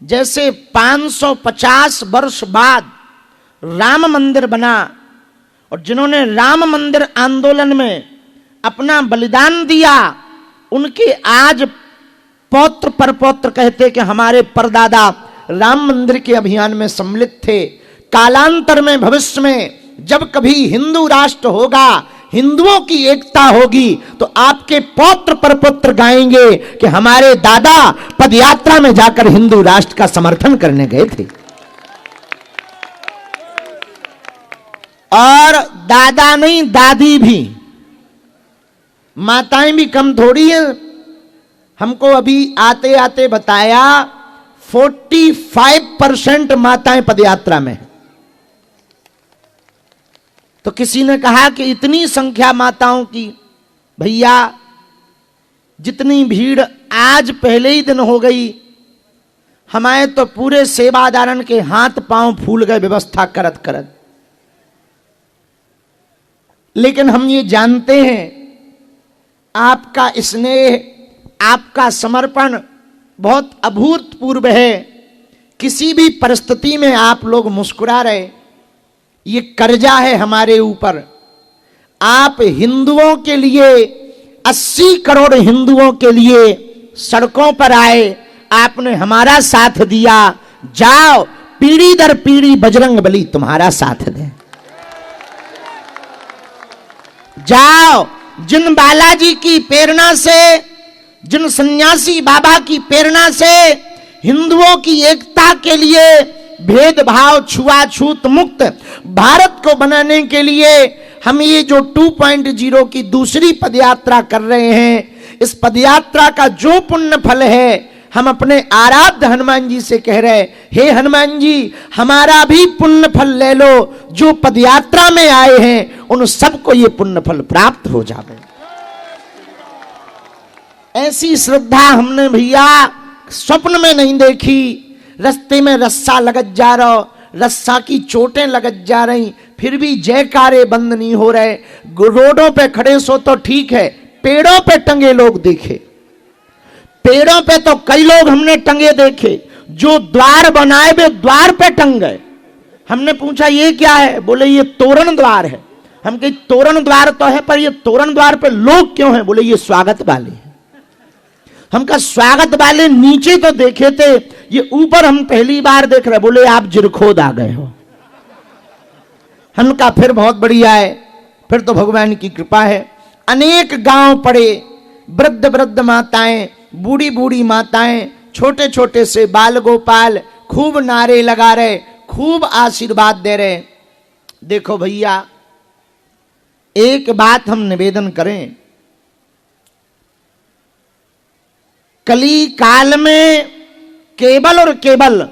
जैसे 550 वर्ष बाद राम मंदिर बना और जिन्होंने राम मंदिर आंदोलन में अपना बलिदान दिया, उनके आज पौत्र परपौत्र कहते कि हमारे परदादा राम मंदिर के अभियान में सम्मिलित थे। कालांतर में भविष्य में जब कभी हिंदू राष्ट्र होगा, हिंदुओं की एकता होगी, तो आपके पौत्र परपुत्र गाएंगे कि हमारे दादा पदयात्रा में जाकर हिंदू राष्ट्र का समर्थन करने गए थे। और दादा नहीं, दादी भी, माताएं भी कम थोड़ी है। हमको अभी आते आते बताया 45% माताएं पदयात्रा में। तो किसी ने कहा कि इतनी संख्या माताओं की, भैया जितनी भीड़ आज पहले ही दिन हो गई, हमारे तो पूरे सेवादारन के हाथ पांव फूल गए व्यवस्था करत करत। लेकिन हम ये जानते हैं आपका स्नेह, आपका समर्पण बहुत अभूतपूर्व है। किसी भी परिस्थिति में आप लोग मुस्कुरा रहे, ये कर्जा है हमारे ऊपर। आप हिंदुओं के लिए, 80 करोड़ हिंदुओं के लिए सड़कों पर आए, आपने हमारा साथ दिया। जाओ, पीढ़ी दर पीढ़ी बजरंग बली तुम्हारा साथ दे। जाओ, जिन बालाजी की प्रेरणा से, जिन सन्यासी बाबा की प्रेरणा से हिंदुओं की एकता के लिए, भेदभाव छुआछूत मुक्त भारत को बनाने के लिए हम ये जो 2.0 की दूसरी पदयात्रा कर रहे हैं, इस पदयात्रा का जो पुण्य फल है, हम अपने आराध्य हनुमान जी से कह रहे, हे हनुमान जी हमारा भी पुण्य फल ले लो। जो पदयात्रा में आए हैं उन सबको ये पुण्य फल प्राप्त हो जाए। ऐसी श्रद्धा हमने भैया स्वप्न में नहीं देखी। रास्ते में रस्सा लगत जा रहा, रस्सा की चोटें लगत जा रही, फिर भी जयकारे बंद नहीं हो रहे। रोडों पे खड़े सो तो ठीक है, पेड़ों पे टंगे लोग देखे, पेड़ों पे तो कई लोग हमने टंगे देखे। जो द्वार बनाए वे द्वार पे टंग गए। हमने पूछा ये क्या है? बोले ये तोरण द्वार है। हम कहे तोरण द्वार तो है, पर ये तोरण द्वार पे लोग क्यों हैं? बोले ये स्वागत वाले हैं। हम कहा स्वागत वाले नीचे तो देखे थे, ये ऊपर हम पहली बार देख रहे। बोले आप जिरखोद आ गए हो। हम कहा फिर बहुत बढ़िया है, फिर तो भगवान की कृपा है। अनेक गांव पड़े, वृद्ध वृद्ध माताएं, बूढ़ी बूढ़ी माताएं, छोटे छोटे से बाल गोपाल खूब नारे लगा रहे, खूब आशीर्वाद दे रहे। देखो भैया, एक बात हम निवेदन करें, कली काल में केवल और केवल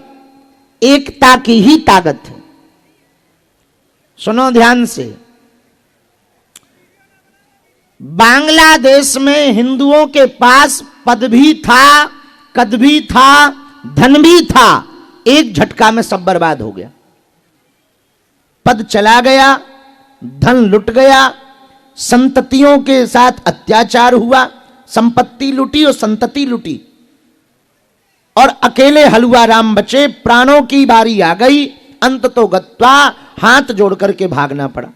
एकता की ही ताकत है। सुनो ध्यान से, बांग्लादेश में हिंदुओं के पास पद भी था, कद भी था, धन भी था, एक झटका में सब बर्बाद हो गया। पद चला गया, धन लुट गया, संततियों के साथ अत्याचार हुआ, संपत्ति लुटी और संतति लुटी, और अकेले हलुआ राम बचे। प्राणों की बारी आ गई, अंत तो गत्वा हाथ जोड़ करके भागना पड़ा।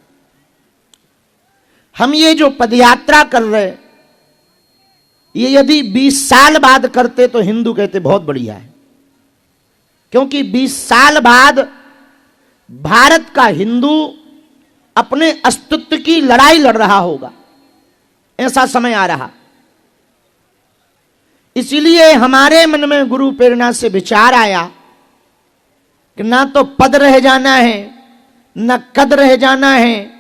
हम ये जो पदयात्रा कर रहे, ये यदि 20 साल बाद करते तो हिंदू कहते बहुत बढ़िया है, क्योंकि 20 साल बाद भारत का हिंदू अपने अस्तित्व की लड़ाई लड़ रहा होगा। ऐसा समय आ रहा। इसलिए हमारे मन में गुरु प्रेरणा से विचार आया कि ना तो पद रह जाना है, न कद रह जाना है।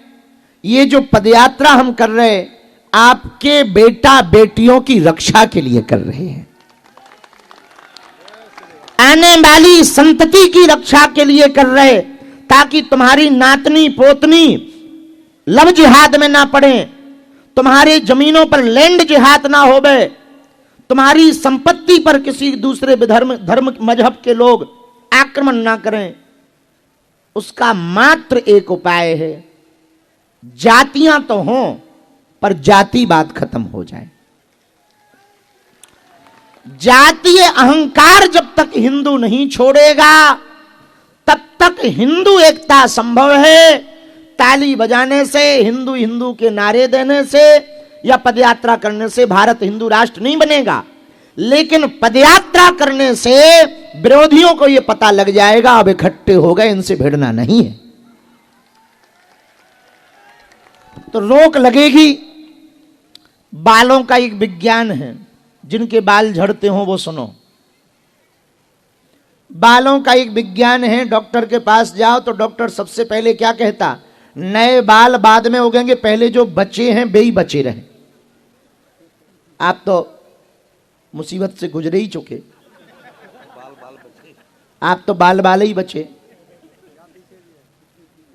ये जो पदयात्रा हम कर रहे, आपके बेटा बेटियों की रक्षा के लिए कर रहे हैं, आने वाली संतति की रक्षा के लिए कर रहे, ताकि तुम्हारी नातनी पोतनी लव जिहाद में ना पड़े, तुम्हारी जमीनों पर लैंड जिहाद ना होवे, तुम्हारी संपत्ति पर किसी दूसरे धर्म मजहब के लोग आक्रमण ना करें। उसका मात्र एक उपाय है, जातियां तो हों पर जातिवाद खत्म हो जाए। जातीय अहंकार जब तक हिंदू नहीं छोड़ेगा तब तक हिंदू एकता संभव है। ताली बजाने से, हिंदू हिंदू के नारे देने से या पदयात्रा करने से भारत हिंदू राष्ट्र नहीं बनेगा, लेकिन पदयात्रा करने से विरोधियों को यह पता लग जाएगा अब इकट्ठे हो गए, इनसे भिड़ना नहीं है, तो रोक लगेगी। बालों का एक विज्ञान है, जिनके बाल झड़ते हो वो सुनो। बालों का एक विज्ञान है, डॉक्टर के पास जाओ तो डॉक्टर सबसे पहले क्या कहता, नए बाल बाद में उगेंगे, पहले जो बचे हैं वे ही बचे रहे। आप तो मुसीबत से गुजरे ही चुके, आप तो बाल बाल ही बचे,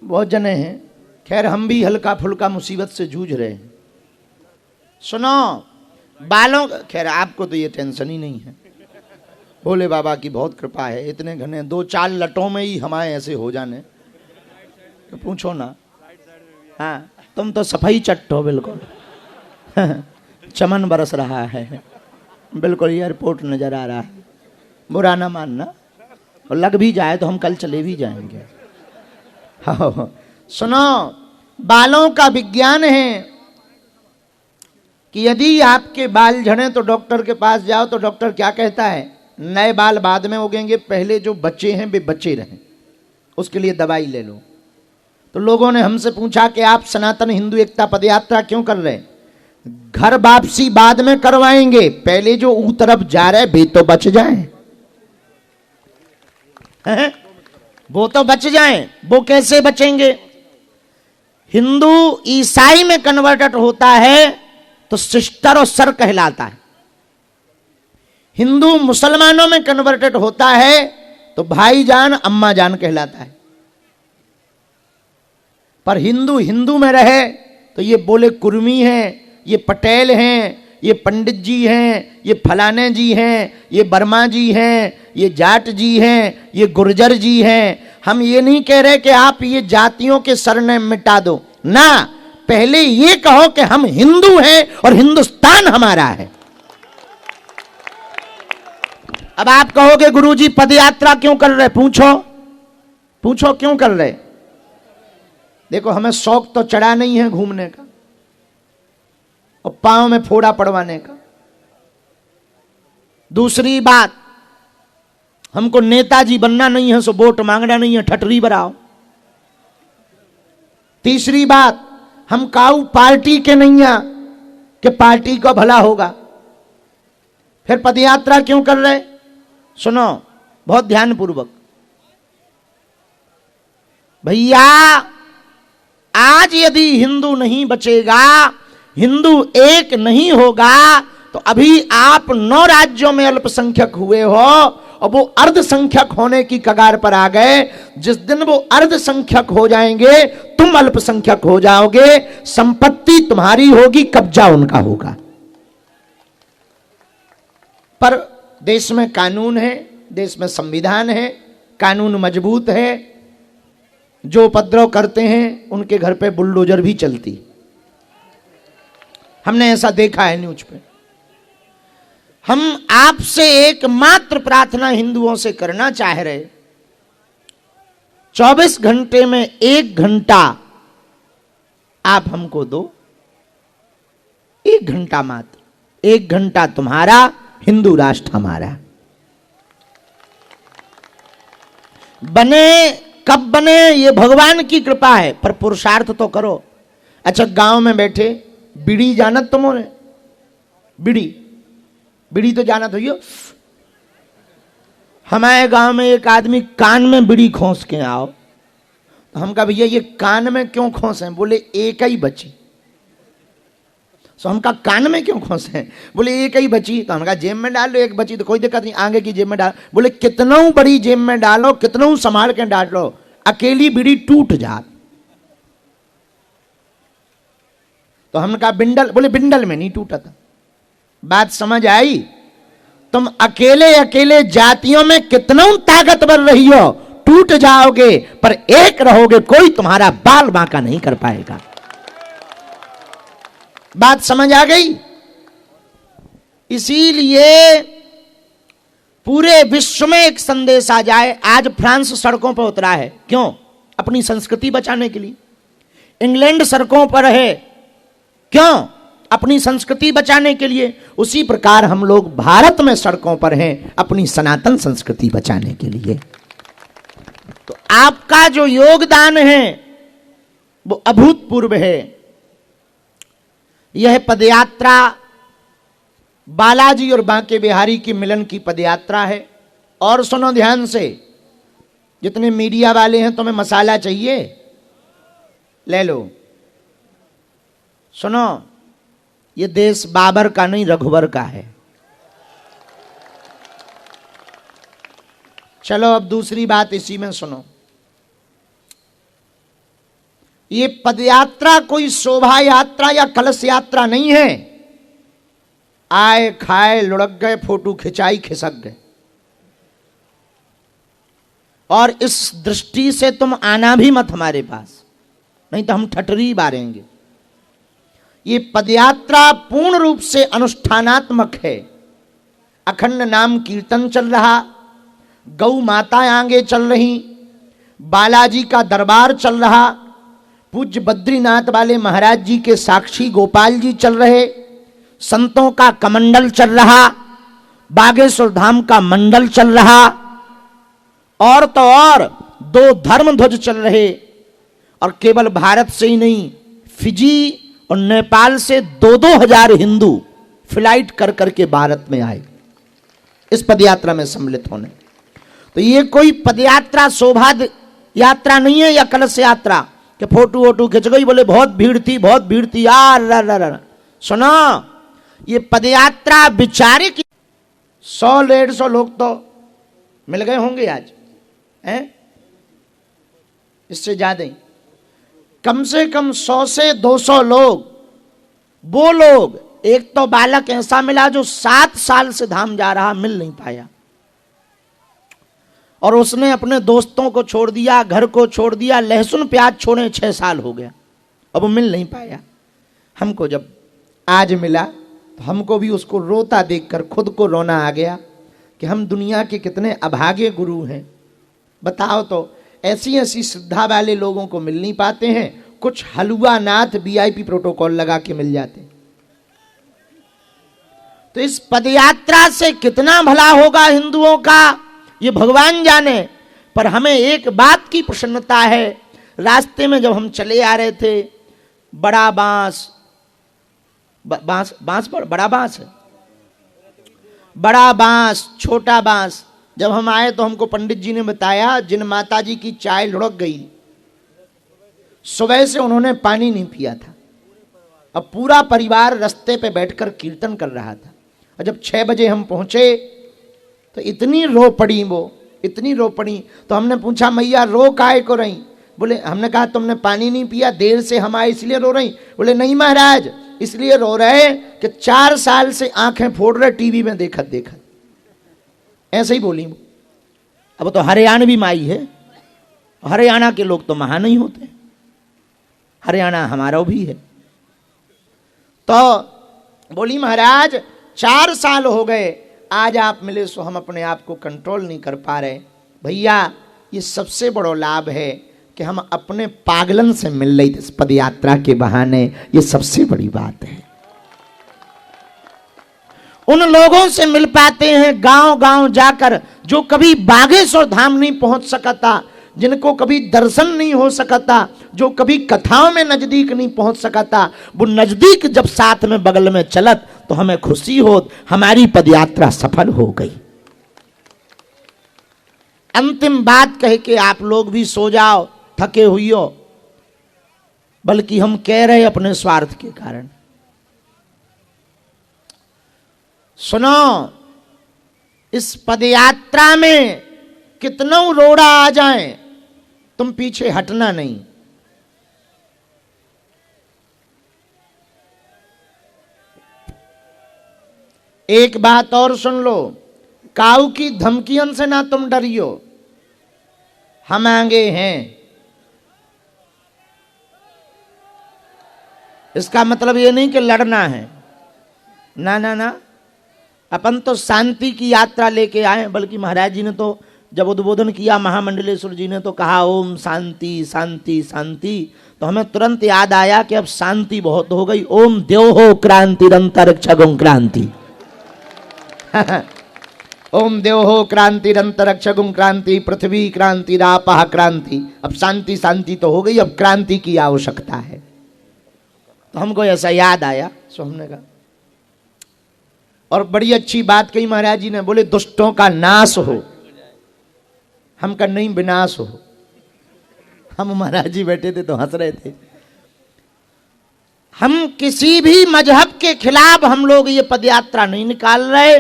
बहुत जने हैं। खैर हम भी हल्का फुल्का मुसीबत से जूझ रहे हैं। सुनो, बालों, खैर आपको तो ये टेंशन ही नहीं है, भोले बाबा की बहुत कृपा है, इतने घने 2-4 लटों में ही हमारे ऐसे हो जाने, तो पूछो ना। हाँ, तुम तो सफाई चट्ट हो बिल्कुल। चमन बरस रहा है, बिल्कुल एयरपोर्ट नजर आ रहा है, बुरा ना मानना, और लग भी जाए तो हम कल चले भी जाएंगे। हाँ, सुनो, बालों का विज्ञान है कि यदि आपके बाल झड़े तो डॉक्टर के पास जाओ तो डॉक्टर क्या कहता है, नए बाल बाद में उगेंगे, पहले जो बचे हैं वे बचे रहें, उसके लिए दवाई ले लो। तो लोगों ने हमसे पूछा कि आप सनातन हिंदू एकता पदयात्रा क्यों कर रहे हैं? घर वापसी बाद में करवाएंगे, पहले जो ऊ तरफ जा रहे वे तो बच जाएं, वो तो बच जाएं। वो कैसे बचेंगे? हिंदू ईसाई में कन्वर्टेड होता है तो सिस्टर और सर कहलाता है, हिंदू मुसलमानों में कन्वर्टेड होता है तो भाईजान अम्मा जान कहलाता है। पर हिंदू हिंदू में रहे तो ये बोले कुर्मी हैं, ये पटेल हैं, ये पंडित जी हैं, ये फलाने जी हैं, ये वर्मा जी हैं, ये जाट जी हैं, ये गुर्जर जी हैं। हम ये नहीं कह रहे कि आप ये जातियों के सरनेम मिटा दो ना, पहले ये कहो कि हम हिंदू हैं और हिंदुस्तान हमारा है। अब आप कहोगे गुरुजी पदयात्रा क्यों कर रहे? पूछो क्यों कर रहे? देखो, हमें शौक तो चढ़ा नहीं है घूमने का और पांव में फोड़ा पड़वाने का। दूसरी बात, हमको नेताजी बनना नहीं है, सो वोट मांगना नहीं है, ठटरी बराओ। तीसरी बात, हम काऊ पार्टी के नहीं है कि पार्टी का भला होगा। फिर पदयात्रा क्यों कर रहे? सुनो बहुत ध्यानपूर्वक भैया, आज यदि हिंदू नहीं बचेगा, हिंदू एक नहीं होगा, तो अभी आप 9 राज्यों में अल्पसंख्यक हुए हो और वो अर्धसंख्यक होने की कगार पर आ गए। जिस दिन वो अर्धसंख्यक हो जाएंगे, तुम अल्पसंख्यक हो जाओगे, संपत्ति तुम्हारी होगी, कब्जा उनका होगा। पर देश में कानून है, देश में संविधान है, कानून मजबूत है। जो उपद्रव करते हैं उनके घर पे बुलडोजर भी चलती, हमने ऐसा देखा है न्यूज पे। हम आपसे एकमात्र प्रार्थना हिंदुओं से करना चाह रहे, 24 घंटे में 1 घंटा आप हमको दो, 1 घंटा मात्र, 1 घंटा तुम्हारा, हिंदू राष्ट्र हमारा। बने कब बने ये भगवान की कृपा है, पर पुरुषार्थ तो करो। अच्छा, गांव में बैठे बीड़ी जानत तुमने? बीड़ी तो जानत हो। हमारे गांव में एक आदमी कान में बीड़ी खोस के आओ, तो हम कहा भैया ये कान में क्यों खोसे? बोले एक ही बची। तो हम कहा कान में क्यों खोसे? बोले एक ही बची। तो हम कहा जेब में डाल लो, एक बची तो कोई दिक्कत नहीं, आगे की जेब में डाल। बोले कितना बड़ी जेब में डालो, कितना संभाल के डालो, अकेली बीड़ी टूट जात। तो हमने कहा बिंडल, बोले बिंडल में नहीं टूटा था। बात समझ आई? तुम अकेले अकेले जातियों में कितना ताकतवर रही हो, टूट जाओगे पर एक रहोगे, कोई तुम्हारा बाल बांका नहीं कर पाएगा। बात समझ आ गई? इसीलिए पूरे विश्व में एक संदेश आ जाए। आज फ्रांस सड़कों पर उतरा है, क्यों? अपनी संस्कृति बचाने के लिए। इंग्लैंड सड़कों पर है, क्यों? अपनी संस्कृति बचाने के लिए। उसी प्रकार हम लोग भारत में सड़कों पर हैं अपनी सनातन संस्कृति बचाने के लिए। तो आपका जो योगदान है वो अभूतपूर्व है। यह पदयात्रा बालाजी और बांके बिहारी की मिलन की पदयात्रा है। और सुनो ध्यान से, जितने मीडिया वाले हैं, तुम्हें मसाला चाहिए? ले लो, सुनो, ये देश बाबर का नहीं रघुवर का है। चलो अब दूसरी बात इसी में सुनो। ये पदयात्रा कोई शोभा यात्रा या कलश यात्रा नहीं है। आए खाए लुढ़क गए, फोटो खिंचाई खिसक गए। और इस दृष्टि से तुम आना भी मत हमारे पास, नहीं तो हम ठटरी बारेंगे। ये पदयात्रा पूर्ण रूप से अनुष्ठानात्मक है। अखंड नाम कीर्तन चल रहा, गौ माता आगे चल रही, बालाजी का दरबार चल रहा, पूज्य बद्रीनाथ वाले महाराज जी के साक्षी गोपाल जी चल रहे, संतों का कमंडल चल रहा, बागेश्वर धाम का मंडल चल रहा, और तो और 2 धर्म ध्वज चल रहे। और केवल भारत से ही नहीं, फिजी और नेपाल से 2-2 हजार हिंदू फ्लाइट कर करके भारत में आए इस पदयात्रा में सम्मिलित होने। तो ये कोई पदयात्रा शोभा यात्रा नहीं है या कलश यात्रा कि फोटो वोटो खिंच गई, बोले बहुत भीड़ थी, बहुत भीड़ थी यार। सुनो, ये पदयात्रा बिचारे की 100-150 लोग तो मिल गए होंगे आज, हैं? इससे ज्यादा ही, कम से कम 100 से 200 लोग। वो लोग, एक तो बालक ऐसा मिला जो 7 साल से धाम जा रहा, मिल नहीं पाया, और उसने अपने दोस्तों को छोड़ दिया, घर को छोड़ दिया, लहसुन प्याज छोड़े 6 साल हो गया, अब वो मिल नहीं पाया। हमको जब आज मिला तो हमको भी उसको रोता देखकर खुद को रोना आ गया कि हम दुनिया के कितने अभागे गुरु हैं। बताओ तो, ऐसी ऐसी श्रद्धा वाले लोगों को मिल नहीं पाते हैं, कुछ हलुआ नाथ वीआईपी प्रोटोकॉल लगा के मिल जाते। तो इस पदयात्रा से कितना भला होगा हिंदुओं का, ये भगवान जाने। पर हमें एक बात की प्रसन्नता है, रास्ते में जब हम चले आ रहे थे, बड़ा बांस बड़ा बांस है, बड़ा बांस, छोटा बांस, जब हम आए तो हमको पंडित जी ने बताया जिन माता जी की चाय लुढ़क गई, सुबह से उन्होंने पानी नहीं पिया था। अब पूरा परिवार रास्ते पे बैठकर कीर्तन कर रहा था, और जब 6 बजे हम पहुंचे तो इतनी रो पड़ी, वो इतनी रो पड़ी। तो हमने पूछा, मैया रो काहे को रही? बोले, हमने कहा तुमने पानी नहीं पिया, देर से हम आए इसलिए रो रही? बोले नहीं महाराज, इसलिए रो रहे कि 4 साल से आंखें फोड़ रहे टीवी में देखत देखत। ऐसे ही बोली। अब तो हरियाणवी माई है, हरियाणा के लोग तो महान नहीं होते, हरियाणा हमारा भी है। तो बोली महाराज 4 साल हो गए, आज आप मिले सो हम अपने आप को कंट्रोल नहीं कर पा रहे। भैया ये सबसे बड़ा लाभ है कि हम अपने पागलन से मिल रही थी इस पदयात्रा के बहाने, ये सबसे बड़ी बात है। उन लोगों से मिल पाते हैं गांव गांव जाकर जो कभी बागेश्वर धाम नहीं पहुंच सकता, जिनको कभी दर्शन नहीं हो सकता, जो कभी कथाओं में नजदीक नहीं पहुंच सकता। वो नजदीक जब साथ में बगल में चलत तो हमें खुशी हो, हमारी पदयात्रा सफल हो गई। अंतिम बात कह के आप लोग भी सो जाओ, थके हुई हो, बल्कि हम कह रहे अपने स्वार्थ के कारण। सुनो, इस पदयात्रा में कितना रोड़ा आ जाए, तुम पीछे हटना नहीं। एक बात और सुन लो, काऊ की धमकियों से ना तुम डरियो, हम आगे हैं। इसका मतलब ये नहीं कि लड़ना है, ना ना ना, अपन तो शांति की यात्रा लेके आए, बल्कि महाराज जी ने तो जब उद्बोधन किया, महामंडलेश्वर जी ने तो कहा ओम शांति शांति शांति, तो हमें तुरंत याद आया कि अब शांति बहुत हो गई। ओम द्योहो क्रांतिरंतरिक्षगुं क्रांति ओम द्योहो क्रांतिरंतरिक्षगुं क्रांति पृथ्वी क्रांति रापः क्रांति। अब शांति शांति तो हो गई, अब क्रांति की आवश्यकता है। तो हमको ऐसा याद आया, सो हमने कहा, और बड़ी अच्छी बात कही महाराज जी ने, बोले दुष्टों का नाश हो। हम का नहीं विनाश हो। हम महाराज जी बैठे थे तो हंस रहे थे। हम किसी भी मजहब के खिलाफ हम लोग ये पदयात्रा नहीं निकाल रहे।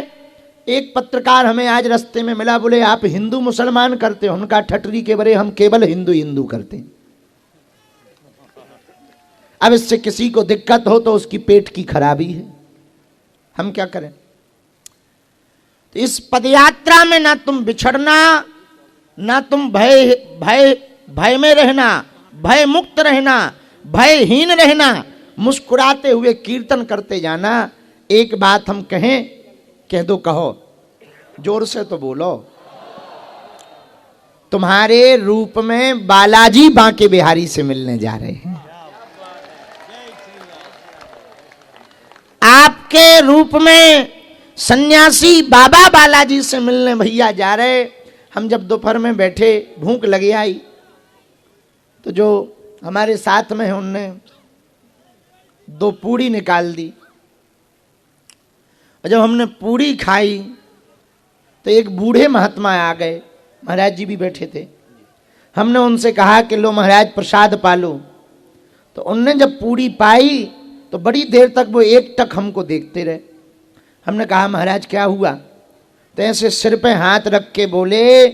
एक पत्रकार हमें आज रास्ते में मिला, बोले आप हिंदू मुसलमान करते हो? उनका ठटरी के बरे हम केवल हिंदू हिंदू करते हैं। अब इससे किसी को दिक्कत हो तो उसकी पेट की खराबी है, हम क्या करें। तो इस पदयात्रा में ना तुम बिछड़ना, ना तुम भय में रहना, भय मुक्त रहना, भयहीन रहना, मुस्कुराते हुए कीर्तन करते जाना। एक बात हम कहें, कह दो, कहो जोर से तो बोलो। तुम्हारे रूप में बालाजी बांके बिहारी से मिलने जा रहे हैं। आपके रूप में सन्यासी बाबा बालाजी से मिलने भैया जा रहे। हम जब दोपहर में बैठे, भूख लगी आई, तो जो हमारे साथ में है उनने 2 पूड़ी निकाल दी। और जब हमने पूड़ी खाई तो एक बूढ़े महात्मा आ गए, महाराज जी भी बैठे थे। हमने उनसे कहा कि लो महाराज प्रसाद पालो। तो उनने जब पूड़ी पाई तो बड़ी देर तक वो एकटक हमको देखते रहे। हमने कहा महाराज क्या हुआ? तो ऐसे सिर पे हाथ रख के बोले,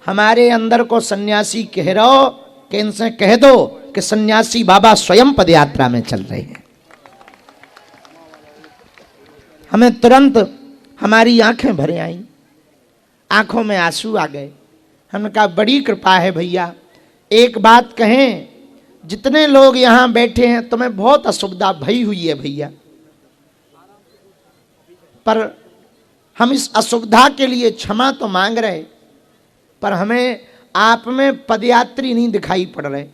हमारे अंदर को सन्यासी कह रहो कि इनसे कह दो कि सन्यासी बाबा स्वयं पदयात्रा में चल रहे हैं। हमें तुरंत हमारी आंखें भर आई, आंखों में आंसू आ गए। हमने कहा बड़ी कृपा है भैया। एक बात कहें, जितने लोग यहां बैठे हैं तुम्हें बहुत असुविधा भई हुई है भैया, पर हम इस असुविधा के लिए क्षमा तो मांग रहे, पर हमें आप में पदयात्री नहीं दिखाई पड़ रहे।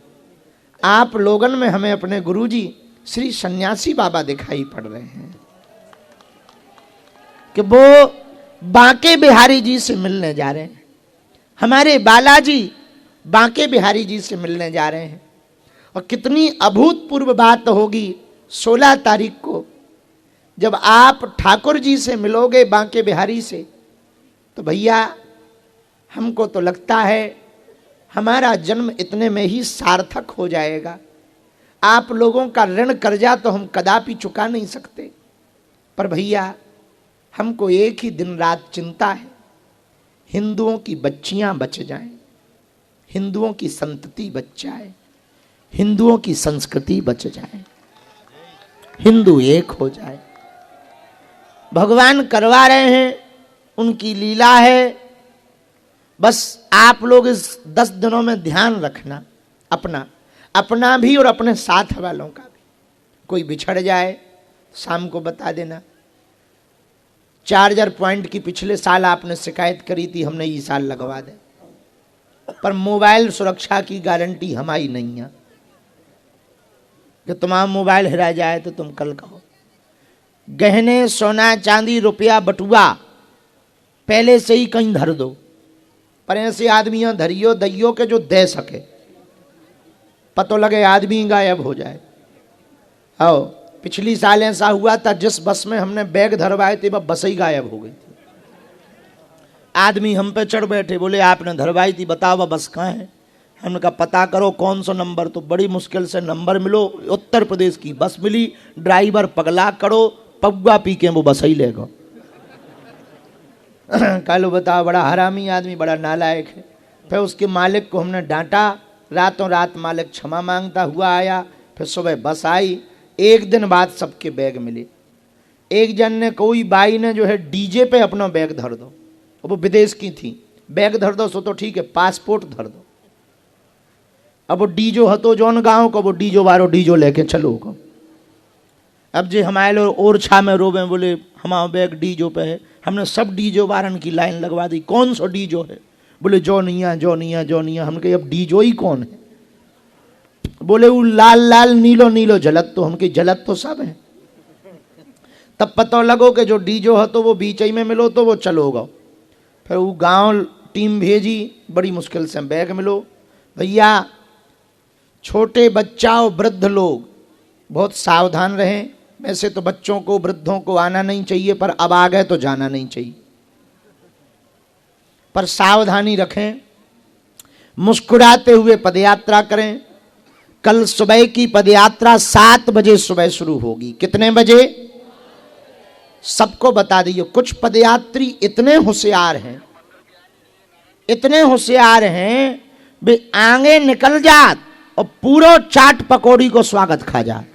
आप लोगन में हमें अपने गुरुजी श्री सन्यासी बाबा दिखाई पड़ रहे हैं कि वो बांके बिहारी जी से मिलने जा रहे हैं। हमारे बालाजी बांके बिहारी जी से मिलने जा रहे हैं। और कितनी अभूतपूर्व बात होगी 16 तारीख को जब आप ठाकुर जी से मिलोगे बांके बिहारी से, तो भैया हमको तो लगता है हमारा जन्म इतने में ही सार्थक हो जाएगा। आप लोगों का ऋण कर्जा तो हम कदापि चुका नहीं सकते, पर भैया हमको एक ही दिन रात चिंता है, हिंदुओं की बच्चियां बच जाएं, हिंदुओं की संतति बच जाए, हिंदुओं की संस्कृति बच जाए, हिंदू एक हो जाए। भगवान करवा रहे हैं, उनकी लीला है। बस आप लोग इस 10 दिनों में ध्यान रखना, अपना भी और अपने साथ वालों का भी। कोई बिछड़ जाए शाम को बता देना। चार्जर पॉइंट की पिछले साल आपने शिकायत करी थी, हमने ये साल लगवा दे, पर मोबाइल सुरक्षा की गारंटी हमारी नहीं है कि तुम्हारा मोबाइल हिरा जाए तो तुम कल कहो। गहने सोना चांदी रुपया बटुआ पहले से ही कहीं धर दो, पर ऐसे आदमियां धरियो दैयो के जो दे सके, पतो लगे आदमी गायब हो जाए। आओ पिछली साल ऐसा हुआ था, जिस बस में हमने बैग धरवाए थे वह बस ही गायब हो गई थी। आदमी हम पे चढ़ बैठे, बोले आपने धरवाई थी, बताओ वह बस कहाँ है। हमने कहा पता करो कौन सा नंबर। तो बड़ी मुश्किल से नंबर मिलो, उत्तर प्रदेश की बस मिली। ड्राइवर पगला करो, पगुआ पी के वो बस ही लेगा। कालो बताओ, बड़ा हरामी आदमी, बड़ा नालायक है। फिर उसके मालिक को हमने डांटा, रातों रात मालिक क्षमा मांगता हुआ आया। फिर सुबह बस आई, 1 दिन बाद सबके बैग मिले। एक जन ने, कोई बाई ने जो है डीजे पे अपना बैग धर दो, वो विदेश की थी, बैग धर दो सो तो ठीक है, पासपोर्ट धर दो। अब वो डीजो हतो जौन गाँव को, वो डीजो वारो डीजो लेके चलो को। अब जे हमारे लोग ओरछा में रोबे, बोले हमारा बैग डीजो पे है, हमने सब डीजो वारन की लाइन लगवा दी। कौन सा डीजो है? बोले जोनिया जोनिया जोनिया। हमने कहा अब डीजो ही कौन है? बोले वो लाल लाल नीलो नीलो जलत। तो हमके जलत तो सब है। तब पता लगो कि जो डीजो है तो वो बीच ही में मिलो तो वो चलोगा। फिर वो गांव टीम भेजी, बड़ी मुश्किल से बैग मिलो। भैया छोटे बच्चा और वृद्ध लोग बहुत सावधान रहें। वैसे तो बच्चों को वृद्धों को आना नहीं चाहिए, पर अब आ गए तो जाना नहीं चाहिए, पर सावधानी रखें। मुस्कुराते हुए पदयात्रा करें। कल सुबह की पदयात्रा 7 बजे सुबह शुरू होगी। कितने बजे? सबको बता दीजिए। कुछ पदयात्री इतने होशियार हैं, इतने होशियार हैं, वे आगे निकल जात और पूरा चाट पकौड़ी को स्वागत खा जात।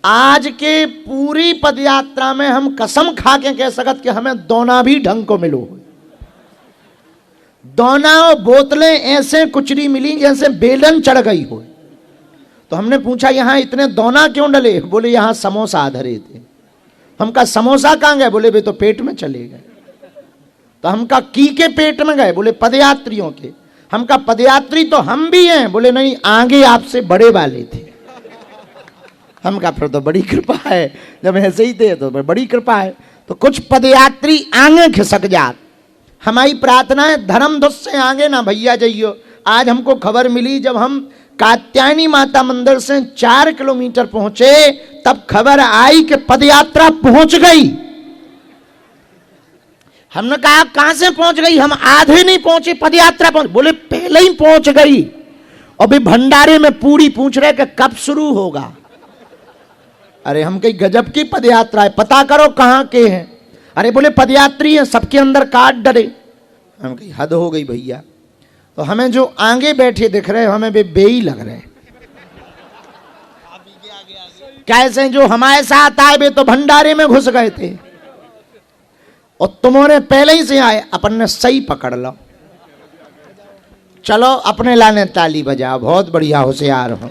आज के पूरी पदयात्रा में हम कसम खा के कह सकत कि हमें दोना भी ढंग को मिलो। दोना और बोतलें ऐसे कुचरी मिली जैसे बेलन चढ़ गई हो। तो हमने पूछा यहां इतने दोना क्यों डले? बोले यहां समोसा धरे थे। हम कहा समोसा कहां गए? बोले वे तो पेट में चले गए। तो हम कहा की के पेट में गए? बोले पदयात्रियों के। हम कहा पदयात्री तो हम भी हैं। बोले नहीं, आगे आपसे बड़े वाले थे। हम कहा फिर तो बड़ी कृपा है, जब ऐसे ही थे तो बड़ी कृपा है। तो कुछ पदयात्री आगे खिसक जात। हमारी प्रार्थना है धर्म धुस से आगे ना भैया जाइयो। आज हमको खबर मिली जब हम कात्यायनी माता मंदिर से 4 किलोमीटर पहुंचे तब खबर आई कि पदयात्रा पहुंच गई। हमने कहा कहां से पहुंच गई? हम आधे नहीं पहुंचे, पदयात्रा पहुंच। बोले पहले ही पहुंच गई। और भी भंडारे में पूरी पूछ रहे कि कब शुरू होगा। अरे हम कहीं गजब की पदयात्रा है, पता करो कहां के हैं। अरे बोले पदयात्री हैं, सबके अंदर काट डरे। हम कहीं हद हो गई भैया। तो हमें जो आगे बैठे दिख रहे हमें वे बेई लग रहे। कैसे जो हमारे साथ आए वे तो भंडारे में घुस गए थे और तुम्हारे पहले ही से आए। अपन ने सही पकड़ लो। चलो अपने लाने ताली बजाओ, बहुत बढ़िया होशियार हो।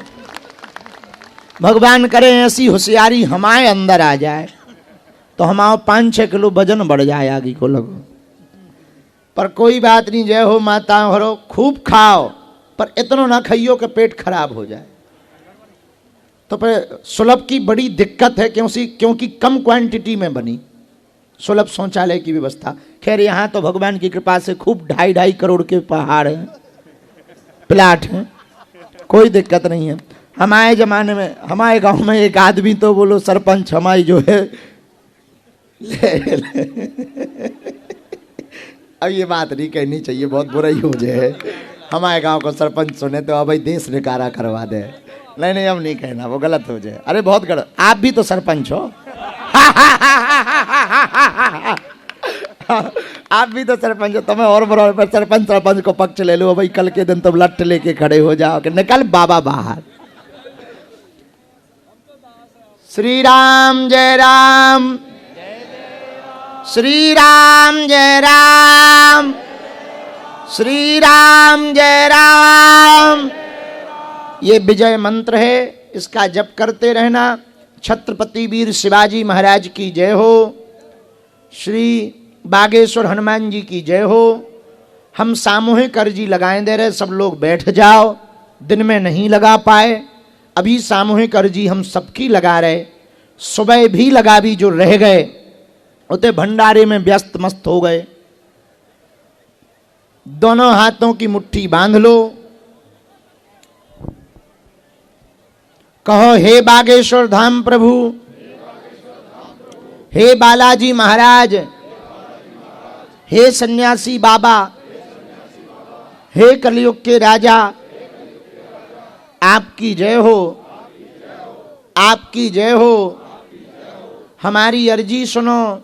भगवान करे ऐसी होशियारी हमारे अंदर आ जाए तो हमारा 5-6 किलो वजन बढ़ जाए आगे को लगो। पर कोई बात नहीं, जय हो माता हरो। खूब खाओ पर इतना ना खाइयो कि पेट खराब हो जाए। तो फिर सुलभ की बड़ी दिक्कत है क्योंकि कम क्वांटिटी में बनी सुलभ शौचालय की व्यवस्था। खैर यहाँ तो भगवान की कृपा से खूब 2.5 करोड़ के पहाड़ हैं, प्लाट हैं, कोई दिक्कत नहीं है। हमारे जमाने में हमारे गांव में एक आदमी तो बोलो सरपंच हमारी जो है ले। अब ये बात नहीं कहनी चाहिए, बहुत बुरा ही हो जाए। हमारे गांव को सरपंच सुने तो अब भाई देश निकारा करवा दे। नहीं अब नहीं कहना, वो गलत हो जाए। अरे बहुत गलत। आप भी तो सरपंच हो। आप भी तो सरपंच हो। तुम्हें और बराबर सरपंच को पक्ष ले लो भाई। कल के दिन तुम लट लेके खड़े हो जाओ कि निकल बाबा बाहर। श्री राम जय राम, श्री राम जय राम, श्री राम जय राम। ये विजय मंत्र है, इसका जप करते रहना। छत्रपति वीर शिवाजी महाराज की जय हो। श्री बागेश्वर हनुमान जी की जय हो। हम सामूहिक अर्जी लगाए दे रहे, सब लोग बैठ जाओ। दिन में नहीं लगा पाए, अभी सामूहिक अर्जी हम सबकी लगा रहे। सुबह भी लगा भी, जो रह गए उते भंडारे में व्यस्त मस्त हो गए। दोनों हाथों की मुट्ठी बांध लो। कहो हे बागेश्वर धाम प्रभु, हे बालाजी महाराज, हे सन्यासी बाबा, हे कलयुग के राजा, आपकी जय हो, आपकी जय हो। हमारी अर्जी सुनो,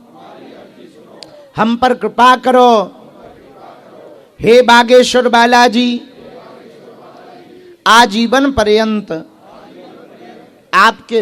हम पर कृपा करो। हे बागेश्वर बालाजी, आजीवन पर्यंत आपके